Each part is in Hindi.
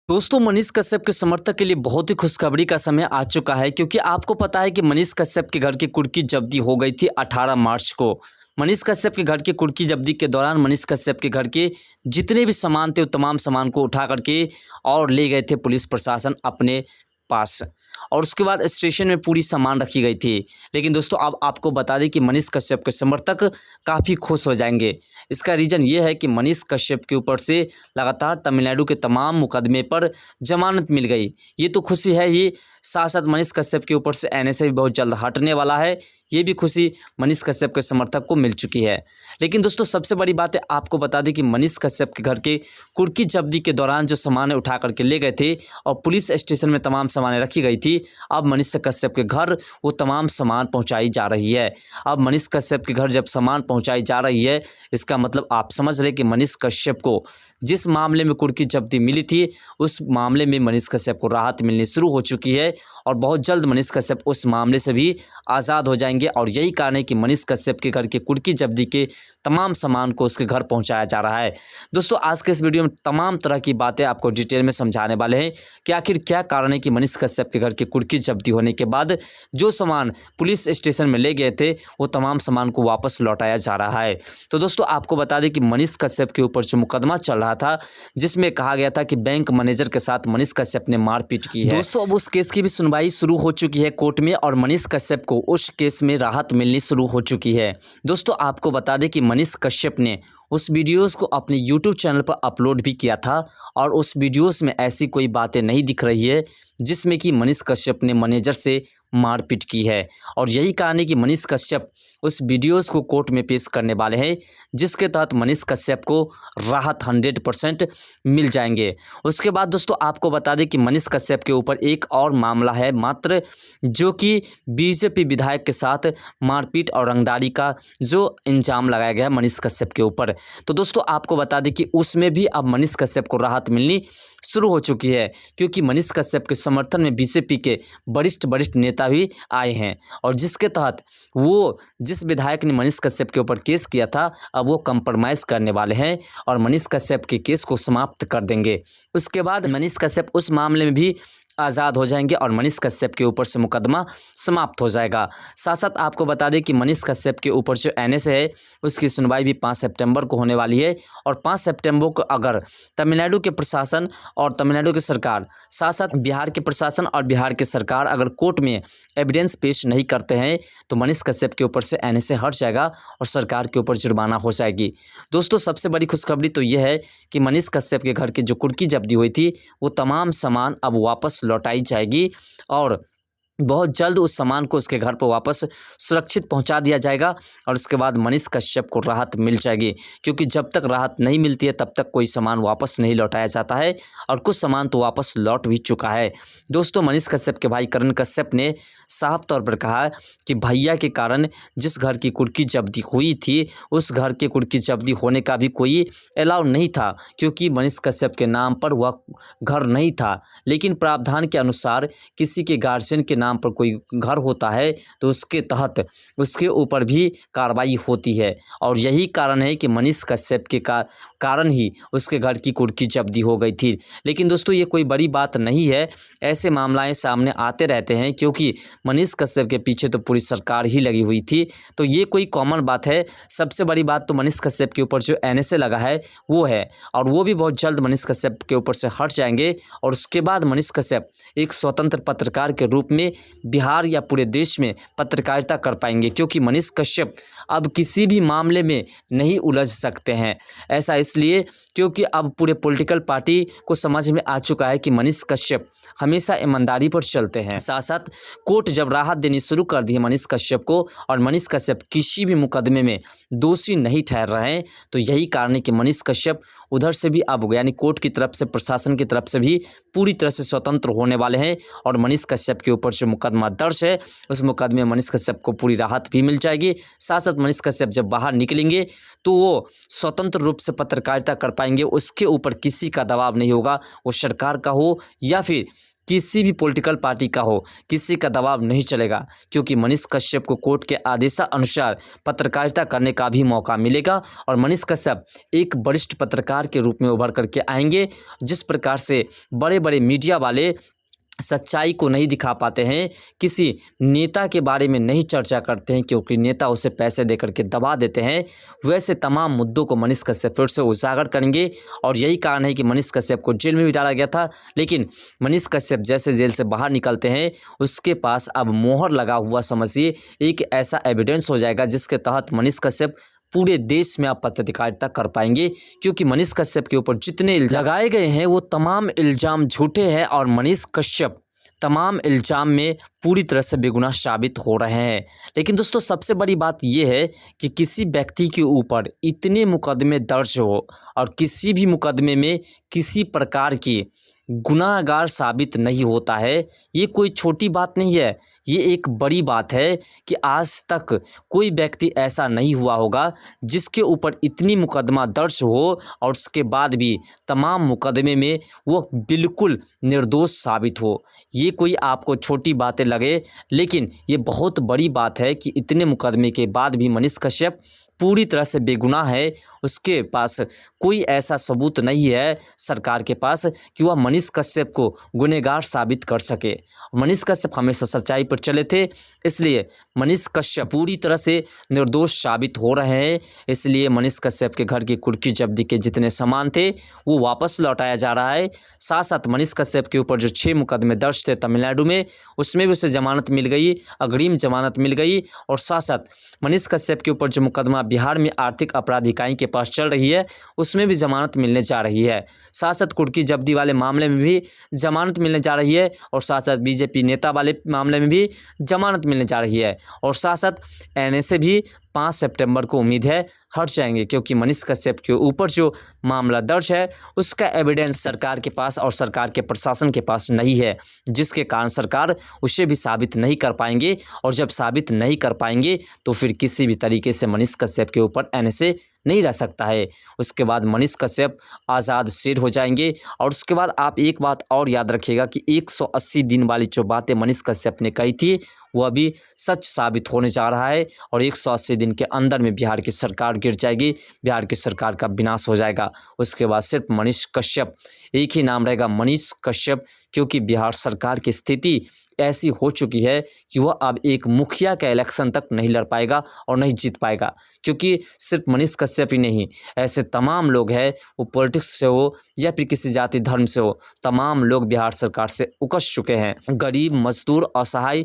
दोस्तों मनीष कश्यप के समर्थक के लिए बहुत ही खुशखबरी का समय आ चुका है क्योंकि आपको पता है कि मनीष कश्यप के घर की कुर्की जब्ती हो गई थी 18 मार्च को। मनीष कश्यप के घर की कुर्की जब्ती के दौरान मनीष कश्यप के घर के जितने भी सामान थे वो तमाम सामान को उठा करके और ले गए थे पुलिस प्रशासन अपने पास। और उसके बाद स्टेशन में पूरी सामान रखी गई थी। लेकिन दोस्तों अब आपको बता दें कि मनीष कश्यप के समर्थक काफ़ी खुश हो जाएंगे। इसका रीज़न ये है कि मनीष कश्यप के ऊपर से लगातार तमिलनाडु के तमाम मुकदमे पर जमानत मिल गई। ये तो खुशी है ही, साथ साथ मनीष कश्यप के ऊपर से एनएसए भी बहुत जल्द हटने वाला है। ये भी खुशी मनीष कश्यप के समर्थक को मिल चुकी है। लेकिन दोस्तों सबसे बड़ी बात है, आपको बता दें कि मनीष कश्यप के घर के कुर्की जब्ती के दौरान जो सामान उठा करके ले गए थे और पुलिस स्टेशन में तमाम सामानें रखी गई थी, अब मनीष कश्यप के घर वो तमाम सामान पहुंचाई जा रही है। अब मनीष कश्यप के घर जब सामान पहुंचाई जा रही है, इसका मतलब आप समझ रहे कि मनीष कश्यप को जिस मामले में कुर्की जब्ती मिली थी उस मामले में मनीष कश्यप को राहत मिलनी शुरू हो चुकी है और बहुत जल्द मनीष कश्यप उस मामले से भी आज़ाद हो जाएंगे। और यही कारण है कि मनीष कश्यप के घर के कुर्की जब्ती के तमाम सामान को उसके घर पहुंचाया जा रहा है। दोस्तों आज के इस वीडियो में तमाम तरह की बातें आपको डिटेल में समझाने वाले हैं कि आखिर क्या कारण है कि मनीष कश्यप के घर की कुर्की जब्ती होने के बाद जो सामान पुलिस स्टेशन में ले गए थे वो तमाम सामान को वापस लौटाया जा रहा है। तो दोस्तों आपको बता दें कि मनीष कश्यप के ऊपर जो मुकदमा चल रहा था जिसमें कहा गया था कि बैंक मैनेजर के साथ मनीष कश्यप ने मारपीट की है, दोस्तों अब उस केस की भी सुनवाई शुरू हो चुकी है कोर्ट में और मनीष कश्यप को उस केस में राहत मिलनी शुरू हो चुकी है। दोस्तों आपको बता दें कि मनीष कश्यप ने उस वीडियोस को अपने यूट्यूब चैनल पर अपलोड भी किया था और उस वीडियोस में ऐसी कोई बातें नहीं दिख रही है जिसमें कि मनीष कश्यप ने मैनेजर से मारपीट की है। और यही कारण है कि मनीष कश्यप उस वीडियोस को कोर्ट में पेश करने वाले हैं जिसके तहत मनीष कश्यप को राहत 100% मिल जाएंगे। उसके बाद दोस्तों आपको बता दें कि मनीष कश्यप के ऊपर एक और मामला है मात्र, जो कि बीजेपी विधायक के साथ मारपीट और रंगदारी का जो इल्ज़ाम लगाया गया है मनीष कश्यप के ऊपर। तो दोस्तों आपको बता दें कि उसमें भी अब मनीष कश्यप को राहत मिलनी शुरू हो चुकी है क्योंकि मनीष कश्यप के समर्थन में बीजेपी के वरिष्ठ नेता भी आए हैं और जिसके तहत वो जिस विधायक ने मनीष कश्यप के ऊपर केस किया था अब वो कंप्रोमाइज़ करने वाले हैं और मनीष कश्यप के केस को समाप्त कर देंगे। उसके बाद मनीष कश्यप उस मामले में भी आज़ाद हो जाएंगे और मनीष कश्यप के ऊपर से मुकदमा समाप्त हो जाएगा। साथ साथ आपको बता दें कि मनीष कश्यप के ऊपर जो एनएसए है उसकी सुनवाई भी 5 सितंबर को होने वाली है और 5 सितंबर को अगर तमिलनाडु के प्रशासन और तमिलनाडु की सरकार, साथ साथ बिहार के प्रशासन और बिहार की सरकार अगर कोर्ट में एविडेंस पेश नहीं करते हैं तो मनीष कश्यप के ऊपर से एनएसए हट जाएगा और सरकार के ऊपर जुर्माना हो जाएगी। दोस्तों सबसे बड़ी खुशखबरी तो यह है कि मनीष कश्यप के घर की जो कुर्की जब्ती हुई थी वो तमाम सामान अब वापस लौटाई जाएगी और बहुत जल्द उस सामान को उसके घर पर वापस सुरक्षित पहुंचा दिया जाएगा और उसके बाद मनीष कश्यप को राहत मिल जाएगी क्योंकि जब तक राहत नहीं मिलती है तब तक कोई सामान वापस नहीं लौटाया जाता है और कुछ सामान तो वापस लौट भी चुका है। दोस्तों मनीष कश्यप के भाई करण कश्यप ने साफ तौर पर कहा कि भैया के कारण जिस घर की कुर्की जब्ती हुई थी उस घर के कुर्की जब्ती होने का भी कोई अलाउ नहीं था क्योंकि मनीष कश्यप के नाम पर वह घर नहीं था। लेकिन प्रावधान के अनुसार किसी के गार्जियन के नाम पर कोई घर होता है तो उसके तहत उसके ऊपर भी कार्रवाई होती है और यही कारण है कि मनीष कश्यप के कारण ही उसके घर की कुर्की जब्ती हो गई थी। लेकिन दोस्तों ये कोई बड़ी बात नहीं है, ऐसे मामलाएं सामने आते रहते हैं क्योंकि मनीष कश्यप के पीछे तो पूरी सरकार ही लगी हुई थी, तो ये कोई कॉमन बात है। सबसे बड़ी बात तो मनीष कश्यप के ऊपर जो एनएसए लगा है वो है और वो भी बहुत जल्द मनीष कश्यप के ऊपर से हट जाएंगे और उसके बाद मनीष कश्यप एक स्वतंत्र पत्रकार के रूप में बिहार या पूरे देश में पत्रकारिता कर पाएंगे क्योंकि मनीष कश्यप अब किसी भी मामले में नहीं उलझ सकते हैं। ऐसा इसलिए क्योंकि अब पूरे पॉलिटिकल पार्टी को समझ में आ चुका है कि मनीष कश्यप हमेशा ईमानदारी पर चलते हैं। साथ साथ कोर्ट जब राहत देनी शुरू कर दी है मनीष कश्यप को और मनीष कश्यप किसी भी मुकदमे में दोषी नहीं ठहर रहे हैं तो यही कारण है कि मनीष कश्यप उधर से भी अब यानी कोर्ट की तरफ से, प्रशासन की तरफ से भी पूरी तरह से स्वतंत्र होने वाले हैं और मनीष कश्यप के ऊपर जो मुकदमा दर्ज है उस मुकदमे में मनीष कश्यप को पूरी राहत भी मिल जाएगी। साथ साथ मनीष कश्यप जब बाहर निकलेंगे तो वो स्वतंत्र रूप से पत्रकारिता कर पाएंगे, उसके ऊपर किसी का दबाव नहीं होगा, वो सरकार का हो या फिर किसी भी पॉलिटिकल पार्टी का हो, किसी का दबाव नहीं चलेगा, क्योंकि मनीष कश्यप को कोर्ट के आदेशानुसार पत्रकारिता करने का भी मौका मिलेगा और मनीष कश्यप एक वरिष्ठ पत्रकार के रूप में उभर करके आएंगे। जिस प्रकार से बड़े बड़े मीडिया वाले सच्चाई को नहीं दिखा पाते हैं, किसी नेता के बारे में नहीं चर्चा करते हैं क्योंकि नेता उसे पैसे दे करके दबा देते हैं, वैसे तमाम मुद्दों को मनीष कश्यप फिर से उजागर करेंगे। और यही कारण है कि मनीष कश्यप को जेल में भी डाला गया था, लेकिन मनीष कश्यप जैसे जेल से बाहर निकलते हैं उसके पास अब मोहर लगा हुआ समझिए एक ऐसा एविडेंस हो जाएगा जिसके तहत मनीष कश्यप पूरे देश में आप पत्रकारिता कर पाएंगे, क्योंकि मनीष कश्यप के ऊपर जितने इल्जाम लगाए गए हैं वो तमाम इल्जाम झूठे हैं और मनीष कश्यप तमाम इल्जाम में पूरी तरह से बेगुनाह साबित हो रहे हैं। लेकिन दोस्तों सबसे बड़ी बात यह है कि किसी व्यक्ति के ऊपर इतने मुकदमे दर्ज हो और किसी भी मुकदमे में किसी प्रकार की गुनाहगार साबित नहीं होता है, ये कोई छोटी बात नहीं है, ये एक बड़ी बात है कि आज तक कोई व्यक्ति ऐसा नहीं हुआ होगा जिसके ऊपर इतनी मुकदमा दर्ज हो और उसके बाद भी तमाम मुकदमे में वो बिल्कुल निर्दोष साबित हो। ये कोई आपको छोटी बातें लगे, लेकिन ये बहुत बड़ी बात है कि इतने मुकदमे के बाद भी मनीष कश्यप पूरी तरह से बेगुनाह है। उसके पास कोई ऐसा सबूत नहीं है सरकार के पास कि वह मनीष कश्यप को गुनहगार साबित कर सके। मनीष कश्यप हमेशा सच्चाई पर चले थे, इसलिए मनीष कश्यप पूरी तरह से निर्दोष साबित हो रहे हैं। इसलिए मनीष कश्यप के घर की कुर्की जब्ती के जितने सामान थे वो वापस लौटाया जा रहा है। साथ साथ मनीष कश्यप के ऊपर जो 6 मुकदमे दर्ज थे तमिलनाडु में, उसमें भी उसे जमानत मिल गई, अग्रिम जमानत मिल गई। और साथ साथ मनीष कश्यप के ऊपर जो मुकदमा बिहार में आर्थिक अपराध इकाई के पास चल रही है उसमें भी जमानत मिलने जा रही है। साथ साथ कुर्की जब्ती वाले मामले में भी जमानत मिलने जा रही है और साथ साथ बीजेपी नेता वाले मामले में भी जमानत मिलने जा रही है। और साथ साथ एनएसए भी 5 सितंबर को उम्मीद है हट जाएंगे, क्योंकि मनीष कश्यप के ऊपर जो मामला दर्ज है उसका एविडेंस सरकार के पास और सरकार के प्रशासन के पास नहीं है, जिसके कारण सरकार उसे भी साबित नहीं कर पाएंगे। और जब साबित नहीं कर पाएंगे तो फिर किसी भी तरीके से मनीष कश्यप के ऊपर एनएसए नहीं रह सकता है। उसके बाद मनीष कश्यप आज़ाद शेर हो जाएंगे। और उसके बाद आप एक बात और याद रखिएगा कि 180 दिन वाली जो बातें मनीष कश्यप ने कही थी वो अभी सच साबित होने जा रहा है और 180 दिन के अंदर में बिहार की सरकार गिर जाएगी, बिहार की सरकार का विनाश हो जाएगा। उसके बाद सिर्फ मनीष कश्यप, एक ही नाम रहेगा मनीष कश्यप, क्योंकि बिहार सरकार की स्थिति ऐसी हो चुकी है कि वह अब एक मुखिया का इलेक्शन तक नहीं लड़ पाएगा और नहीं जीत पाएगा। क्योंकि सिर्फ मनीष कश्यप ही नहीं, ऐसे तमाम लोग हैं, वो पॉलिटिक्स से हो या फिर किसी जाति धर्म से हो, तमाम लोग बिहार सरकार से उकस चुके हैं। गरीब, मजदूर, असहाय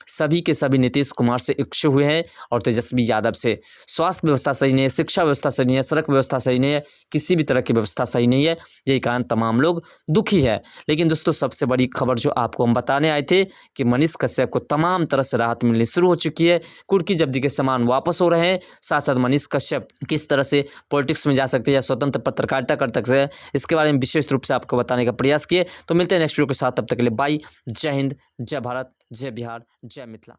सभी के सभी नीतीश कुमार से इच्छुक हुए हैं और तेजस्वी यादव से। स्वास्थ्य व्यवस्था सही नहीं है, शिक्षा व्यवस्था सही नहीं है, सड़क व्यवस्था सही नहीं है, किसी भी तरह की व्यवस्था सही नहीं है। यही कारण तमाम लोग दुखी है। लेकिन दोस्तों सबसे बड़ी खबर जो आपको हम बताने आए थे कि मनीष कश्यप को तमाम तरह से राहत मिलनी शुरू हो चुकी है, कुर्की जब्ती के सामान वापस हो रहे हैं। साथ साथ मनीष कश्यप किस तरह से पॉलिटिक्स में जा सकते हैं या स्वतंत्र पत्रकारिता कर सकते हैं, इसके बारे में विशेष रूप से आपको बताने का प्रयास किए। तो मिलते हैं नेक्स्ट वीडियो के साथ, तब तक के लिए बाय। जय हिंद, जय भारत, जय बिहार, जय मिथिला।